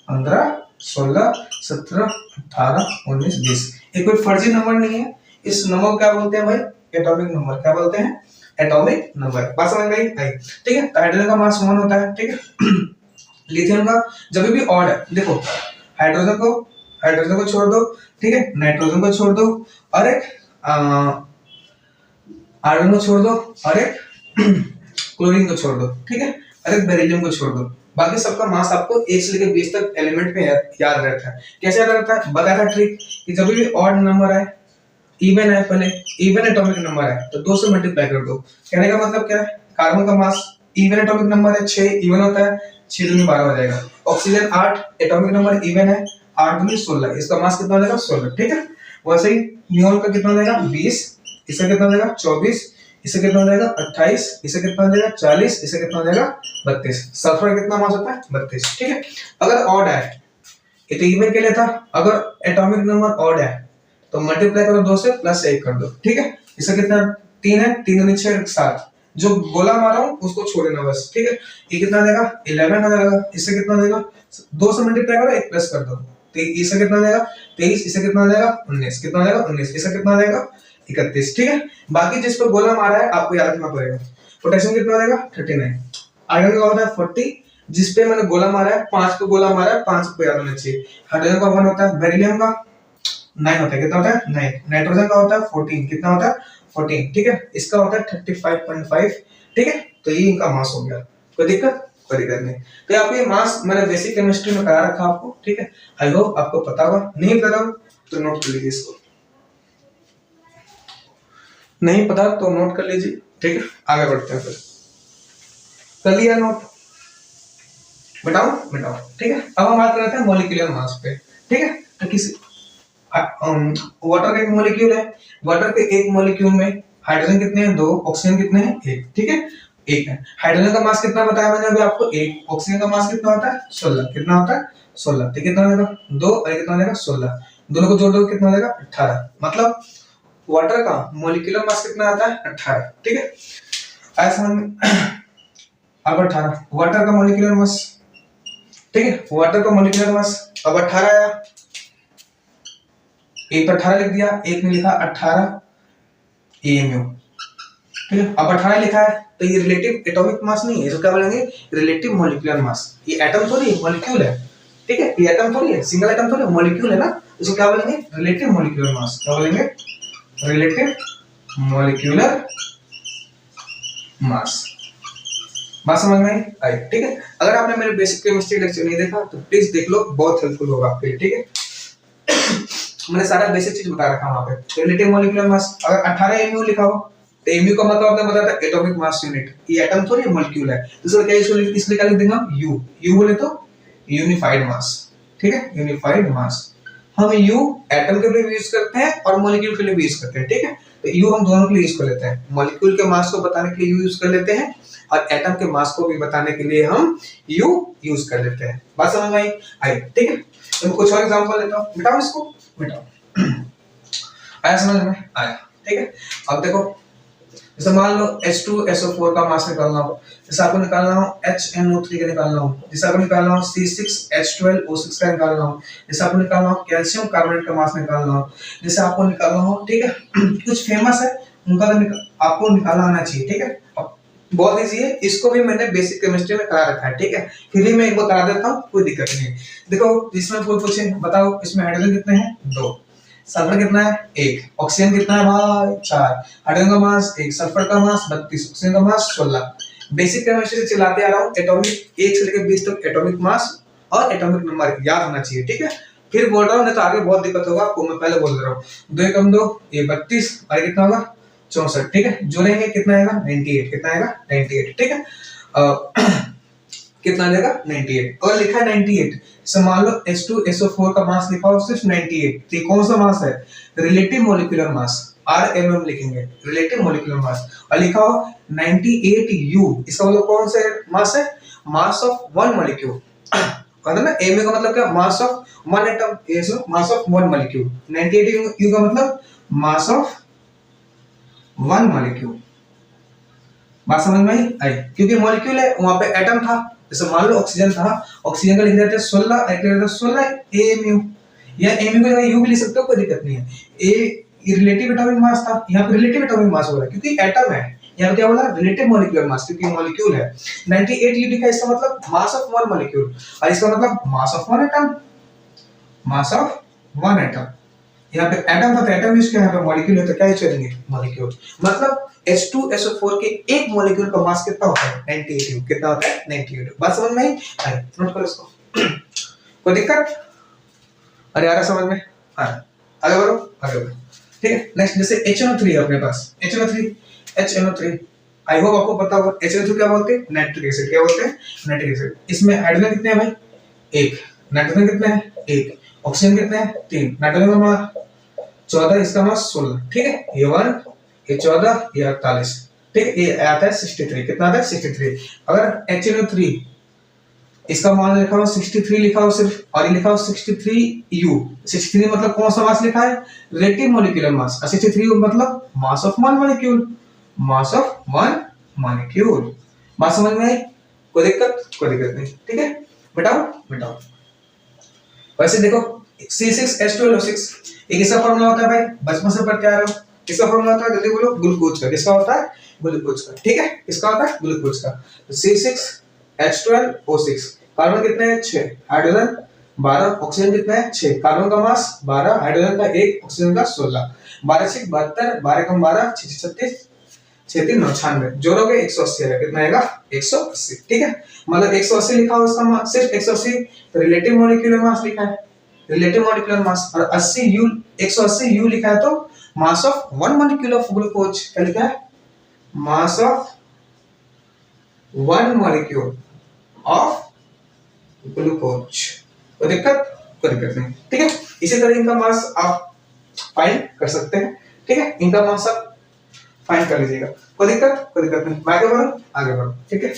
15, 16, 17, 18, 19, 20। ये कोई फर्जी नंबर नहीं है। इस नंबर को क्या बोलते हैं भाई? Atomic number. क्या बोलते हैं? Atomic number. बात समझ में आई? ठीक है। हाइड्रोजन का मास 1 होता है, ठीक है। लिथियम का जब भी ऑड है, देखो हाइड्रोजन को छोड़ दो, ठीक है, नाइट्रोजन को छोड़ दो, और एक आर्गन को छोड़ दो, और एक क्लोरीन को छोड़ दो, ठीक है, और एक बेरिलियम को छोड़ दो। बाकी सबका मास आपको 1 से लेकर 20 तक एलिमेंट में याद रहता है। कैसे याद रहता है? बताया था ट्रिक कि जब भी ऑड नंबर है, इवन है, पहले इवन एटॉमिक नंबर है तो 2 से मल्टीप्लाई कर दो। कहने का मतलब क्या है? कार्बन का मास इवन एटॉमिक नंबर है 6, इवन होता है, 6 दूनी 12 हो जाएगा। ऑक्सीजन 8 एटॉमिक नंबर इवन है, 8 दूनी 16, इसका मास कितना हो जाएगा? 16, ठीक है। वैसे ही नियोन का कितना हो जाएगा? 20, इसका कितना हो जाएगा? 24, इससे कितना हो जाएगा? 28, इससे कितना हो जाएगा? 40, इससे कितना हो जाएगा? 32। सल्फर कितना मास होता है? 32, ठीक है। अगर ऑड है, ये तो इवन के लिए था, अगर एटॉमिक नंबर ऑड है तो मल्टीप्लाई करो 2 से, प्लस 1 कर दो, ठीक है। इसका कितना? 3 है, 3 दूनी 6, 7। जो गोला मारा हूं उसको छोड़ देना बस, ठीक है। ये कितना देगा? 11 हो जाएगा। इससे कितना देगा? 2 से मल्टीप्लाई करो, 1 प्लस कर दो, तो इससे कितना देगा? 23, इससे कितना देगा? 19, कितना हो जाएगा? 19, इससे कितना देगा? 31, ठीक है। बाकी जिस पर गोला मारा है आपको याद रखना पड़ेगा। पोटेशियम कितना देगा? 39। आयरन का होता है 40, जिस पे मैंने गोला मारा है, 5 पे गोला मारा है, 5 को याद होना चाहिए। हाइड्रोजन का 1 होता है, बेरिलियम का 9 होता है, कितना होता है? 9। नाइट्रोजन का होता है 14, कितना होता है? 14, ठीक है। इसका होता है 35.5, ठीक है। तो ये इनका मास हो गया। कोई दिक्कत नहीं। तो आपको ये मास मैंने बेसिक केमिस्ट्री में करा रखा आपको, ठीक है। आई होप आपको पता होगा। नहीं पता तो नोट कर लीजिए इसको, नहीं पता तो नोट कर लीजिए, ठीक है। आगे बढ़ते हैं फिर। कर लिया नोट? बताओ, ठीक है। अब हम बात करते हैं मॉलिक्यूलर मास पे, ठीक है। तो किसी वाटर का एक मॉलिक्यूल है, वाटर के एक मॉलिक्यूल में हाइड्रोजन कितने हैं? 2, ऑक्सीजन कितने हैं? 1, ठीक है, 1 है। हाइड्रोजन का मास कितना बताया मैंने अभी आपको? 1। ऑक्सीजन का मास कितना होता है? 16, कितना होता है? 16, तो कितना हो जाएगा? 2 और कितना हो जाएगा? 16, दोनों को जोड़ दो, कितना हो जाएगा? 18। मतलब वाटर का मॉलिक्यूलर मास कितना आता है? 18, ठीक है। ऐसा अब 18 वाटर का मॉलिक्यूलर मास, ठीक है। वाटर का मॉलिक्यूलर मास अब 18 आया। एक तो 18 लिख दिया, एक में लिखा 18 AMU, ठीक है। अब 18 लिखा है तो ये रिलेटिव एटॉमिक मास नहीं है, इसको क्या बोलेंगे, रिलेटिव मॉलिक्यूलर मास। ये एटम थोड़ी है, मॉलिक्यूल है, ठीक है। ये एटम थोड़ी है, सिंगल एटम थोड़ी है, मॉलिक्यूल है ना, इसको क्या बोलेंगे, रिलेटिव मॉलिक्यूलर मास। क्या बोलेंगे, रिलेटिव मॉलिक्यूलर मास। बात समझ में आई, ठीक है। अगर आपने मेरे बेसिक केमिस्ट्री लेक्चर नहीं देखा तो प्लीज देख लो, बहुत हेल्पफुल होगा आपके लिए, ठीक है। मैंने सारा बेसिक चीज बता रखा वहां पे। रिलेटिव मॉलिक्यूलर मास, अगर 18 एमयू लिखा हो तो एमयू का मतलब आपने बताया था एटॉमिक मास यूनिट। ये एटम थोड़ी मॉलिक्यूल है, तो इसको क्या इसलिए क्या लिख देंगे, यू। यू बोले तो यूनिफाइड मास, ठीक है, यूनिफाइड मास। हम यू एटम के लिए भी यूज करते हैं और मॉलिक्यूल के लिए भी यूज करते हैं, ठीक है। तो यू हम दोनों के लिए यूज कर लेते हैं, मॉलिक्यूल के मास को बताने के लिए यू यूज कर लेते हैं और एटम के मास को भी बताने के लिए हम यू यूज कर लेते हैं। बात समझ में आई, ठीक है। तो मैं कुछ और एग्जांपल लेता हूं, मिटाओ इसको, मिटाओ। आया समझ में, आया, ठीक है। अब देखो, जैसे मान लो H2SO4 का मास निकालना हो, जैसे आपको निकालना हो HNO3 का निकालना हो, जैसे आपको निकालना हो C6H12O6 का निकालना हो, जैसे आपको निकालना हो कैल्शियम कार्बोनेट का मास निकालना हो, जैसे आपको निकालना हो, ठीक है। कुछ फेमस है उनका आपको निकालना आना चाहिए, ठीक है। बहुत इजी है, इसको भी मैंने बेसिक केमिस्ट्री में करा रखा है, ठीक है। फिर भी मैं एक बार करा देता हूँ, कोई दिक्कत नहीं है। देखो इसमें कोई पूछे बताओ इसमें हाइड्रोजन कितने हैं, 2, सल्फर कितना है, 1, ऑक्सीजन कितना है भाई, 4, हाइड्रोजन का मास 1, सल्फर का मास 32, ऑक्सीजन का मास 16। बेसिक केमिस्ट्री से चलाते आ रहा हूँ, एटॉमिक 1 से लेकर 20 तक एटॉमिक मास और एटॉमिक नंबर याद होना चाहिए, ठीक है। फिर बोल रहा हूँ नहीं तो आगे बहुत दिक्कत होगा आपको, मैं पहले बोल रहा हूँ। 2 एकम 2, ये 32 और कितना होगा 64, ठीक है। जोड़ेंगे कितना आएगा 98, कितना आएगा 98, ठीक है। कितना आएगा 98, और लिखा है 98, मान लो H2SO4 का मास लिखा हो सिर्फ 98, तो कौन सा मास है, रिलेटिव मॉलिक्यूलर मास, RMM लिखेंगे, रिलेटिव मॉलिक्यूलर मास। और लिखा हो 98U, इसका मतलब कौन सा मास है, मास ऑफ वन मॉलिक्यूल। मतलब ना एम का मतलब क्या, mass of one atom, mass of one molecule. 98U का मतलब मास ऑफ वन मॉलिक्यूल। बात समझ में आई, क्योंकि मॉलिक्यूल है वहां पे एटम था। जैसे मान लो ऑक्सीजन था, ऑक्सीजन का लिख देते हैं 16, लिख देते हैं 16 AMU, या AMU को यू भी लिख सकते हो, कोई दिक्कत नहीं है। ए रिलेटिव एटॉमिक मास था, यहाँ पे रिलेटिव एटॉमिक मास हो रहा है क्योंकि एटम है। यहाँ पे क्या बोला, रिलेटिव मॉलिक्यूलर मास, क्योंकि मॉलिक्यूल है। 98U लिखा, इसका मतलब मास ऑफ वन मॉलिक्यूल, और इसका मतलब mass of one atom, mass of one atom. यहाँ पे एटम था तो एटम यूज किया, यहाँ पे मॉलिक्यूल है तो क्या यूज करेंगे, मॉलिक्यूल। मतलब H2SO4 के एक मॉलिक्यूल का मास कितना होता है, 98U, कितना होता है 98U। बात समझ में आई, नोट करो इसको। कोई दिक्कत, अरे आ रहा समझ में, आगे बढ़ो, आगे बढ़ो, ठीक है। नेक्स्ट जैसे HNO3 है अपने पास, HNO3 आई होप आपको पता होगा। HNO3 क्या बोलते हैं, नाइट्रिक एसिड, क्या बोलते हैं, नाइट्रिक एसिड। इसमें हाइड्रोजन कितने हैं भाई, 1, नाइट्रोजन कितने हैं 1, ऑक्सीजन कितने हैं 3, नाइट्रोजन का मास 14, इसका मास 16, ठीक है। ये 1, ये 14, ये 48, ठीक है। ये आता है 63, कितना आता है 63। अगर HNO3 इसका मान लिखा हो 63 लिखा हो सिर्फ, और ये लिखा हो 63U, 63 मतलब कौन सा मास लिखा है, रिलेटिव मॉलिक्यूलर मास, और 63U मतलब mass of one molecule, mass of one molecule. बात समझ में आई, कोई दिक्कत, कोई दिक्कत नहीं, ठीक है। बताओ बताओ। वैसे देखो C6H12O6 एक इसका फॉर्मूला होता है भाई, बचपन से पढ़ते आ रहे हो। किसका फॉर्मूला होता है, जल्दी बोलो, ग्लूकोज का। किसका होता है, ग्लूकोज का, ठीक है। किसका होता है, ग्लूकोज का। तो C6H12O6, कार्बन कितने हैं 6, हाइड्रोजन 12, ऑक्सीजन कितना है 6, कार्बन का मास 12, हाइड्रोजन का 1, ऑक्सीजन का 16, 12 6 72, 12 कम 12 6 36, 6 3 9 96, जोड़ोगे 180 आएगा, कितना आएगा 180, ठीक है। मतलब 180 लिखा हो इसका मास, सिर्फ 180 रिलेटिव मॉलिक्यूलर मास लिखा है, रिलेटिव मॉलिक्यूलर मास, और 80U 180U लिखा है तो mass of one molecule of glucose, क्या लिखा है, mass of one molecule of glucose. कोई दिक्कत, कोई दिक्कत नहीं, ठीक है। इसी तरह इनका मास आप फाइंड कर सकते हैं, ठीक है। इनका मास आप फाइंड कर लीजिएगा, कोई दिक्कत, कोई दिक्कत नहीं। मैं आगे बढ़ूं, आगे बढ़ो, ठीक है,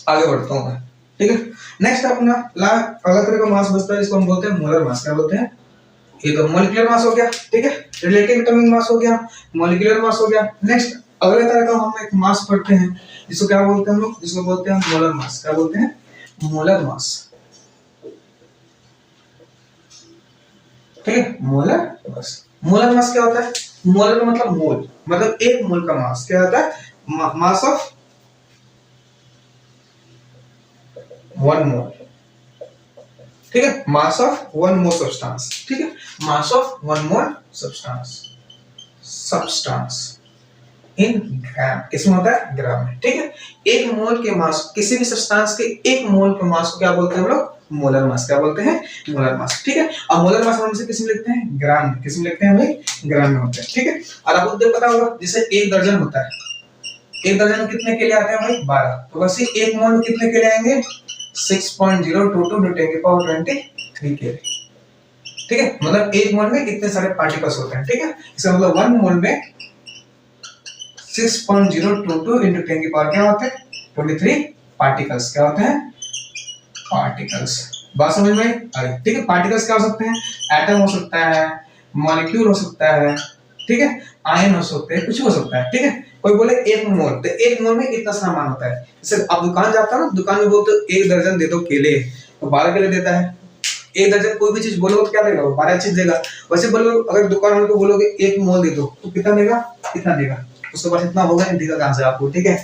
आगे बढ़ता हूं मैं, ठीक है। नेक्स्ट अपना अगला तरह का मास बचता है जिसको हम बोलते हैं मोलर मास। क्या बोलते हैं, ये तो मॉलिक्यूलर मास हो गया, ठीक है, रिलेटिव एटॉमिक मास हो गया, मॉलिक्यूलर मास हो गया। नेक्स्ट अगले तरह का हम एक मास पढ़ते हैं जिसको क्या बोलते हैं हम लोग, जिसको बोलते हैं मोलर मास। क्या बोलते हैं, मोलर मास। ठीक है, मोलर मास। मोलर मास क्या होता है? मोलर मतलब मोल, मतलब एक मोल का मास क्या होता है? मास ऑफ 1 मोल। ठीक है, मास ऑफ 1 मोल सब्सटेंस। ठीक है, मास ऑफ 1 मोल सब्सटेंस इन ग्राम, किसमें होता है? ग्राम में। ठीक है, एक मोल के मास, किसी भी सब्सटेंस के एक मोल के मास को क्या बोलते हैं हम लोग? Molar mass. क्या बोलते हैं? Molar mass. ठीक है, अब मोलर मास हम से किस में लिखते हैं? ग्राम में। किस में लिखते हैं भाई? ग्राम में होते हैं। ठीक है, और आपको तो पता होगा जैसे 1 दर्जन होता है, 1 दर्जन में कितने केले आते हैं भाई? 12। तो वैसे 1 मोल में कितने केले आएंगे? 6.022 × 10⁻23 केले। ठीक है, मतलब 1 मोल में कितने सारे पार्टिकल्स होते हैं? ठीक है, इसका मतलब 1 मोल में 6.022 into 10 की पावर क्या होते हैं? 23 पार्टिकल्स। क्या होते हैं? पार्टिकल्स। बात समझ में आई? ठीक है, पार्टिकल्स क्या हो सकते हैं? एटम हो सकता है, मॉलिक्यूल हो सकता है, ठीक है, आयन हो सकते हैं, कुछ हो सकता है। ठीक है, कोई बोले 1 मोल, तो 1 मोल में इतना सामान होता है। जैसे आप दुकान जाता है ना, दुकान में बोलते 1 दर्जन दे दो केले, तो 12 केले देता है। 1 दर्जन कोई भी चीज बोलोगे तो क्या देगा? वो 12 चीज देगा। वैसे बोलो, अगर दुकान वाले को बोलोगे 1 मोल दे दो, तो कितना देगा? कितना देगा? उसके पास इतना होगा नहीं, देगा कहां से आपको? ठीक है,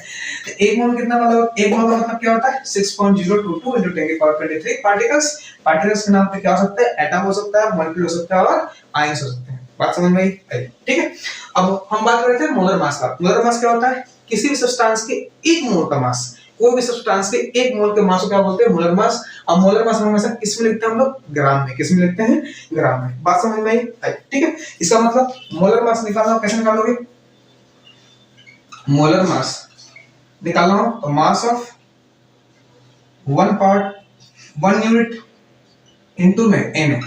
तो 1 मोल कितना, मतलब 1 मोल का मतलब क्या होता है? 6.022 into 10⁻23 पार्टिकल्स। पार्टिकल्स के नाम पे क्या हो सकता है? एटम हो सकता है, मॉलिक्यूल हो सकता है और आयंस हो सकते हैं। बात समझ में आई? ठीक है, अब हम बात कर रहे थे मोलर मास का। मोलर मास क्या होता है? किसी भी सब्सटेंस के 1 मोल का मास, कोई भी सब्सटेंस के 1 मोल के मास को क्या बोलते हैं? Molar mass. अब मोलर मास हम हमेशा किस में लिखते हैं हम लोग? ग्राम में। किस में लिखते हैं? ग्राम में। बात समझ में आई? ठीक है, इसका मतलब मोलर मास निकालना, कैसे निकालोगे? मोलर मास निकालना हो तो मास ऑफ 1 यूनिट इनटू में n।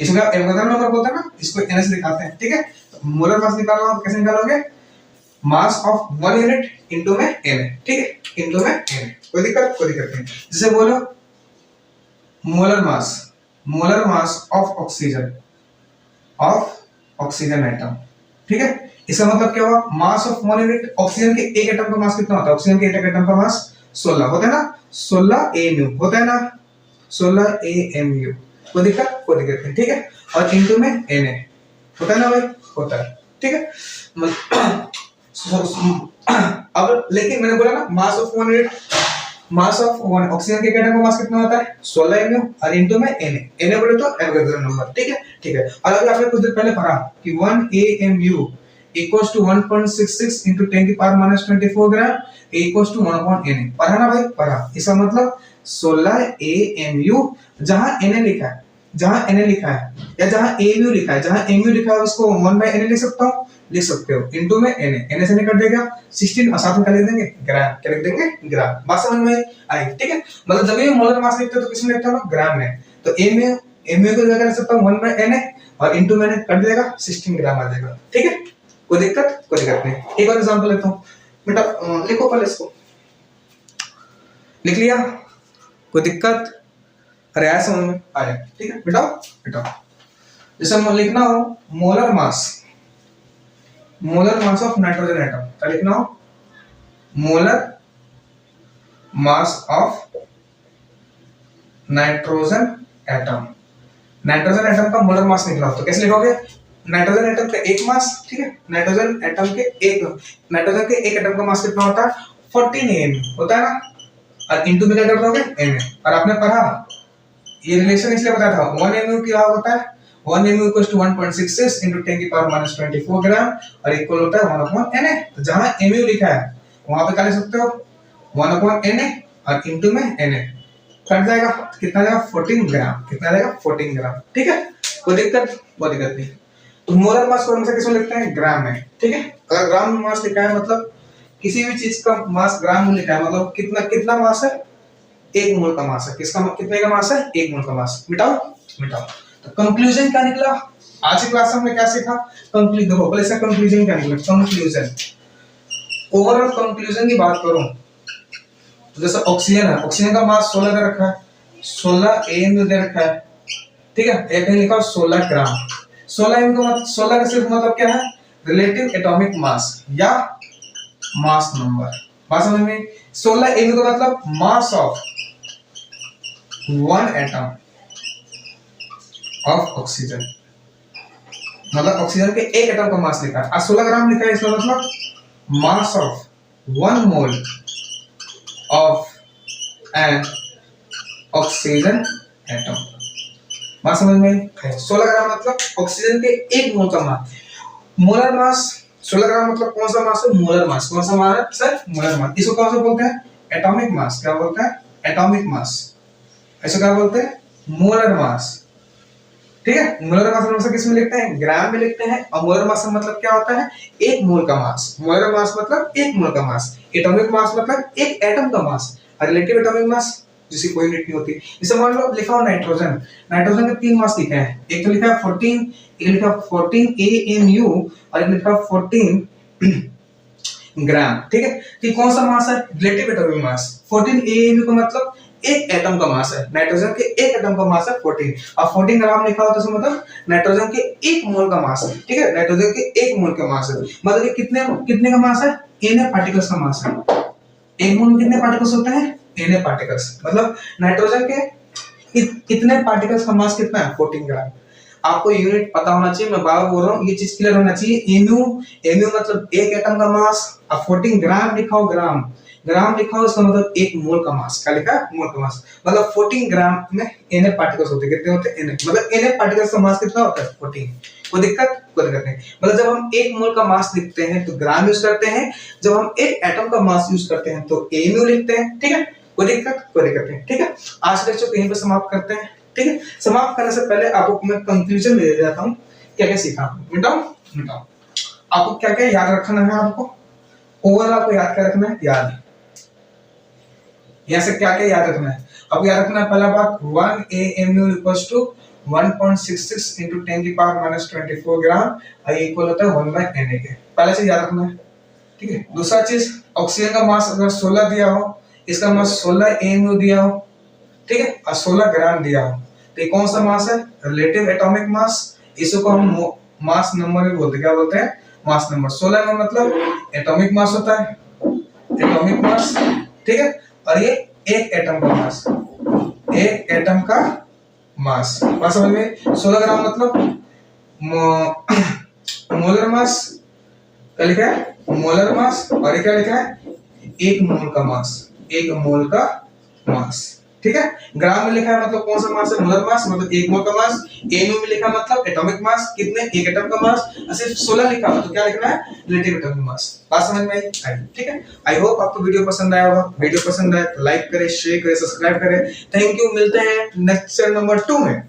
इसका एवोगाड्रो नंबर बोलते हैं ना, इसको n से दिखाते हैं। ठीक है, तो मोलर मास निकालना हो तो कैसे निकालोगे? मास ऑफ 1 यूनिट इनटू में n। ठीक है, इनटू में n। कोई दिक्कत? कोई दिक्कत नहीं। जैसे बोलो molar mass of oxygen atom. ठीक है, इसका मतलब क्या हुआ? मास ऑफ 1 यूनिट। ऑक्सीजन के एक एटम का मास कितना होता है? ऑक्सीजन के एक एटम का मास 16 होता है ना, 16 AMU होता है ना, 16 AMU। कोई दिक्कत? कोई दिक्कत नहीं। ठीक है, और इनटू में Na होता है ना भाई? होता है। ठीक है, अब लेकिन मैंने बोला ना मास of 1 unit, mass of 1 oxygen के एटम का मास कितना होता है? 16 MU, और इनटू में Na बोले तो एवोगाड्रो नंबर। ठीक है, ठीक है, और अभी आपने कुछ देर पहले पढ़ा कि 1 AMU equals to 1.66 into 10⁻24 gram equals to 1/Na। पढ़ा ना भाई? पढ़ा। इसका मतलब 16 AMU, जहां Na लिखा है, या जहां AMU लिखा है, जहां MU लिखा है उसको 1/Na लिख सकता हूं, लिख सकते हो, इनटू में Na से निकल जाएगा 16, और साथ में क्या लिख देंगे? ग्राम। क्या लिख देंगे? ग्राम। बात समझ में आई? ठीक है, मतलब जब भी मोलर मास लिखते हो तो किसमें लिखते हो? ग्राम में। तो MU को जगह लिख सकता हूं 1/Na, और इनटू में कट देगा 16 ग्राम आ जाएगा। ठीक है, कोई दिक्कत? कोई दिक्कत नहीं। एक और एग्जांपल लेता हूं बेटा, लिखो पहले इसको। लिख लिया? कोई दिक्कत? अरे आया समझ में? आया। ठीक है, बेटा बेटा, जैसे हम लिखना हो molar mass of nitrogen atom. क्या लिखना हो? Molar mass of nitrogen atom. Nitrogen atom का मोलर मास निकला हो तो कैसे लिखोगे? नाइट्रोजन एटम का एक मास। ठीक है, नाइट्रोजन के एक एटम का मास कितना होता है? 14 AMU होता है ना, और इनटू में क्या कर दोगे? Na। और आपने पढ़ा, ये रिलेशन इसलिए बताया था, 1 MU क्या होता है? 1 MU इक्वल्स टू 1.66 into 10⁻24 ग्राम, और इक्वल होता है 1/Na। तो जहां MU लिखा है वहां पे क्या लिख सकते हो? 1/Na, और इनटू में Na कट जाएगा, कितना जाएगा? 14 ग्राम। कितना जाएगा? 14 ग्राम। ठीक है, कोई दिक्कत? कोई दिक्कत नहीं। तो मोलर मास को हम से किसमें लिखते हैं? ग्राम में। ठीक है, अगर ग्राम में मास लिखा है मतलब किसी भी चीज का मास ग्राम में लिखा है, मतलब कितना मास है? 1 मोल का मास है। किसका? कितने का मास है? 1 मोल का मास। मिटाओ। तो कंक्लूजन क्या निकला आज की क्लास में? हमने क्या सीखा? कंक्लूजन। देखो पहले इसका कंक्लूजन क्या निकला? कंक्लूजन, ओवरऑल कंक्लूजन की बात करूं तो जैसे ऑक्सीजन है, ऑक्सीजन का मास 16 दे रखा है, 16 AMU दे रखा है। ठीक है, एक ने लिखा 16 ग्राम। 16 AMU का मतलब 16 का सिर्फ मतलब क्या है? रिलेटिव एटॉमिक मास या मास नंबर। बात समझ में? 16 AMU का मतलब मास ऑफ 1 एटम ऑफ ऑक्सीजन। मतलब ऑक्सीजन के एक एटम का मास लिखा है, और 16 ग्राम लिखा है, इसका मतलब मास of 1 mole of N oxygen atom. बात समझ में आई? 16 ग्राम मतलब ऑक्सीजन के एक मोल का मास। मोलर मास 16 ग्राम मतलब कौन सा मास है? Molar mass. कौन सा मास है सर? Molar mass. इसको कौन सा बोलते हैं? Atomic mass. क्या बोलते हैं? Atomic mass. ऐसे क्या बोलते हैं? Molar mass. ठीक है, मोलर मास हमेशा किस में लिखते हैं? ग्राम में लिखते हैं। और मोलर मास का मतलब क्या होता है? एक मोल का मास। मोलर मास मतलब एक मोल का मास। एटॉमिक मास मतलब एक एटम का मास। रिलेटिव एटॉमिक मास जिसकी कोई यूनिट नहीं होती। जैसे मान लो लिखा हो नाइट्रोजन, नाइट्रोजन के 3 मास लिखे हैं। एक तो लिखा है 14, एक लिखा है 14 AMU और एक लिखा है 14 ग्राम। ठीक है, कि कौन सा मास है? रिलेटिव एटॉमिक मास। 14 AMU का मतलब एक एटम का मास है। नाइट्रोजन के एक एटम का मास है 14, और 14 ग्राम लिखा हो तो इसका मतलब नाइट्रोजन के एक मोल का मास है। ठीक है, नाइट्रोजन के एक मोल का मास है। मतलब ये कितने कितने का मास है? Na पार्टिकल्स का मास है। एक मोल में कितने पार्टिकल्स होते हैं? Na particles. मतलब नाइट्रोजन के कितने पार्टिकल्स का मास कितना है? 14 ग्राम। आपको यूनिट पता होना चाहिए, मैं बार बोल रहा हूँ, ये चीज क्लियर होना चाहिए। mu मतलब एक एटम का मास, और 14 ग्राम लिखा हो, ग्राम ग्राम लिखा हो, इसका मतलब एक मोल का मास। क्या लिखा है? मोल का मास। मतलब 14 ग्राम में Na पार्टिकल्स होते हैं। कितने होते हैं? Na। मतलब Na पार्टिकल्स का मास कितना होता है? 14। कोई दिक्कत? कोई दिक्कत नहीं। मतलब जब हम एक मोल का मास लिखते हैं तो ग्राम यूज करते हैं, जब हम एक एटम का मास यूज करते हैं तो mu लिखते हैं। ठीक है, कोई दिक्कत? कोई दिक्कत नहीं। ठीक है, आज लेक्चर को यहीं पे समाप्त करते हैं। ठीक है, समाप्त करने से पहले आपको मैं कंक्लूजन दे देता हूँ, क्या क्या सीखा। मिटाओ आपको क्या क्या याद रखना है। आपको ओवरऑल आपको याद क्या रखना है? याद यहाँ से क्या क्या याद रखना है? आपको याद रखना है पहला बात 1 AMU इक्वल्स टू 1.66 into 10 की पावर माइनस 24 ग्राम, और ये इक्वल होता है 1/Na के। पहले से याद रखना है। ठीक है, दूसरा चीज ऑक्सीजन का मास अगर 16 दिया हो, इसका मास 16 AMU दिया हो, ठीक है, और 16 ग्राम दिया हो, तो ये कौन सा मास है? रिलेटिव एटॉमिक मास। इसको हम मास नंबर भी बोलते हैं। क्या बोलते हैं? Mass number. 16 में मतलब एटॉमिक मास होता है, एटॉमिक मास। ठीक है, और ये एक एटम का मास, एक एटम का मास। बात समझ में? 16 ग्राम मतलब मोलर मास। क्या लिखा है? Molar mass. और ये क्या लिखा है? एक मोल का मास, एक मोल का मास। ठीक है, ग्राम में लिखा है मतलब कौन सा मास है? मोलर मास, मतलब एक मोल का मास। एमयू में लिखा मतलब एटॉमिक मास, कितने? एक एटम का मास। सिर्फ 16 लिखा हो तो क्या लिखना है? रिलेटिव एटॉमिक मास। बात समझ में आई? ठीक है, आई होप आपको वीडियो पसंद आया होगा। वीडियो पसंद आए तो लाइक करें, शेयर करें, सब्सक्राइब करें। थैंक यू, मिलते हैं नेक्स्ट नंबर 2 में।